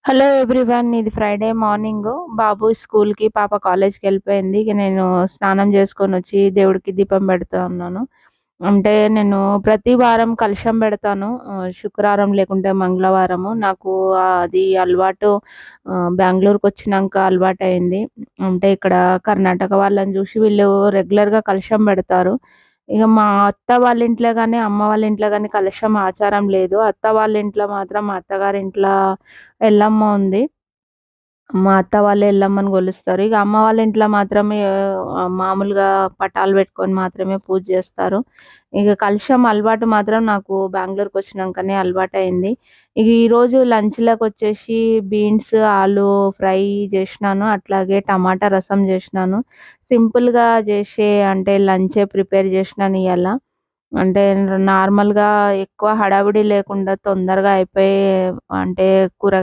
Hello everyone. ఇది Friday morning. బాబు స్కూల్‌కి, పాప కాలేజ్‌కెళ్ళిపోయింది. ఇక నేను స్నానం చేసుకొనొచ్చి దేవుడికి దీపం పెడతా ఉన్నాను. అంటే నేను ప్రతి వారం కలశం పెడతాను. శుక్రవారం లేకుంటే మంగళవారము. నాకు అది అలవాటు బెంగుళూరుకొచ్చినంక అలవాటయింది. అంటే ఇక్కడ కర్ణాటక వాళ్ళని చూసి వీళ్ళు రెగ్యులర్‌గా కలశం పెడతారు. ఇగ మా అత్త వాళ్ళ ఇంట్లో గాని, అమ్మ వాళ్ళ ఇంట్లో గాని కలశం ఆచారం లేదు. అత్త వాళ్ళ ఇంట్లో మాత్రం మా అత్తగారింట్ల ఎల్లమ్మ ఉంది. మా అత్త వాళ్ళు ఎల్లమ్మని కొలుస్తారు. ఇగ అమ్మ వాళ్ళ ఇంట్లో మాత్రమే మామూలుగా పటాలు పెట్టుకొని మాత్రమే పూజ చేస్తారు. ఇగ కలశం అలవాటు మాత్రం నాకు బెంగుళూరుకొచ్చినంకనే అలవాటయింది. ఇగ ఈరోజు లంచ్‌లకొచ్చేసి బీన్స్, ఆలు ఫ్రై జేసినాను. అట్లాగే టమాటా రసం జేసినాను. సింపుల్‌గా జేసే అంటే లంచే ప్రిపేర్ జేసినాను ఇయాల. అంటే నార్మల్‌గా ఎక్కువ హడావిడి లేకుండా తొందరగా అయిపోయే అంటే కూరగాయలు